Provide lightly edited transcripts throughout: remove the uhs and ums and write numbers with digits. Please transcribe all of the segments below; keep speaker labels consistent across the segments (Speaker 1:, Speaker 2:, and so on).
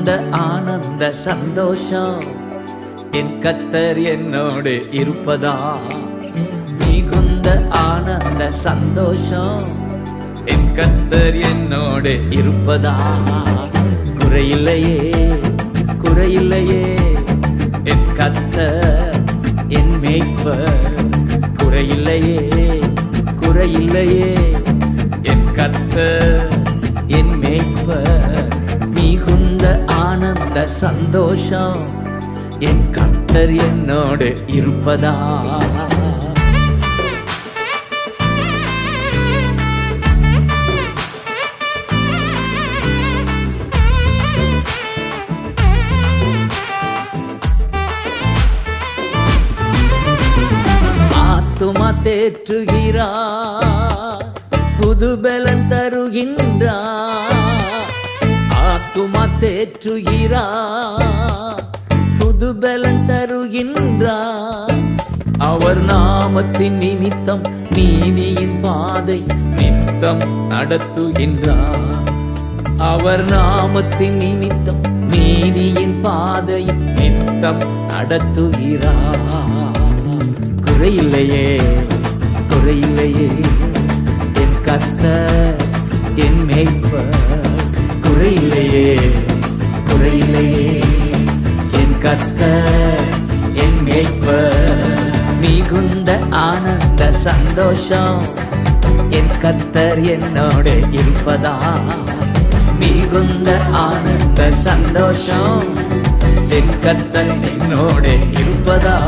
Speaker 1: மிகுந்த ஆனந்த சந்தோஷம் என் கர்த்தர் என்னோடு இருப்பதா. மிகுந்த ஆனந்த சந்தோஷம் என் கர்த்தர் என்னோடு இருப்பதா. குறையில்லையே குறையில்லையே என் கர்த்தர் என் மேய்ப்பர். குறையில்லையே குறையில்லையே என் கர்த்தர் என் மேய்ப்பர். மிகுந்த ஆனந்த சந்தோஷம் என் கர்த்தர் என்னோடு இருப்பதா. ஆத்துமா தேற்றுகிறார், புதுபலன் தருகின்றார். ஆத்துமா தேற்றுகிறார், புதுபலன் தருகின்றார். அவர் நாமத்தின் நிமித்தம் நீதியின் பாதை நித்தம் நடத்துகின்றார். அவர் நாமத்தின் நிமித்தம் நீதியின் பாதை நித்தம் நடத்துகிறார். குறையில்லையே குறையில்லையே என் கர்த்தர் என் மேய்ப்பர். குறையில்லையே குறையில்லையே என் கர்த்தர் என் மேய்ப்பர். மிகுந்த ஆனந்த சந்தோஷம் என் கர்த்தர் என்னோடு இருப்பதா. மிகுந்த ஆனந்த சந்தோஷம் என் கர்த்தர் என்னோடு இருப்பதா.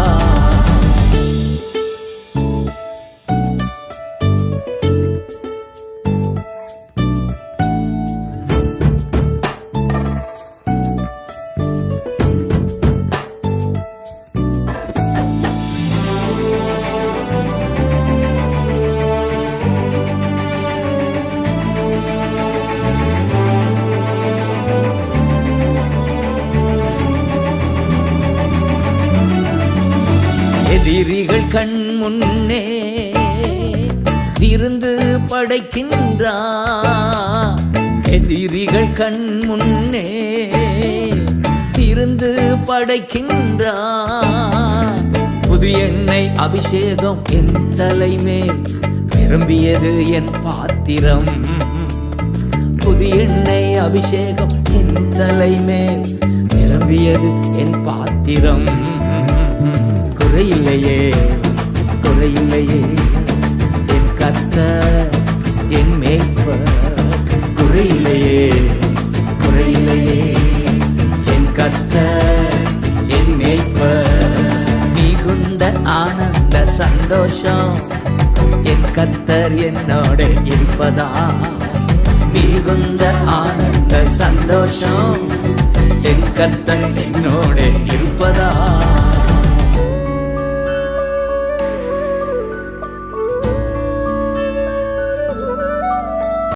Speaker 1: எதிரிகள் கண் முன்னே விருந்து படைக்கின்றார். எதிரிகள் கண் முன்னே விருந்து படைக்கின்றார். புது எண்ணெய் அபிஷேகம் என் தலைமேல் நிரம்பியது என் பாத்திரம். புது எண்ணெய் அபிஷேகம் என் தலைமேல் நிரம்பியது என் பாத்திரம். குறையில்லையே குறையில்லையே என் கர்த்தர் என் மேய்ப்பர். குறையில்லையே குறையில்லையே என் கர்த்தர் என் மேய்ப்பர். மிகுந்த ஆனந்த சந்தோஷம் என் கர்த்தர் என்னோடு இருப்பதா. மிகுந்த ஆனந்த சந்தோஷம் என் கர்த்தர் என்னோடு இருப்பதா.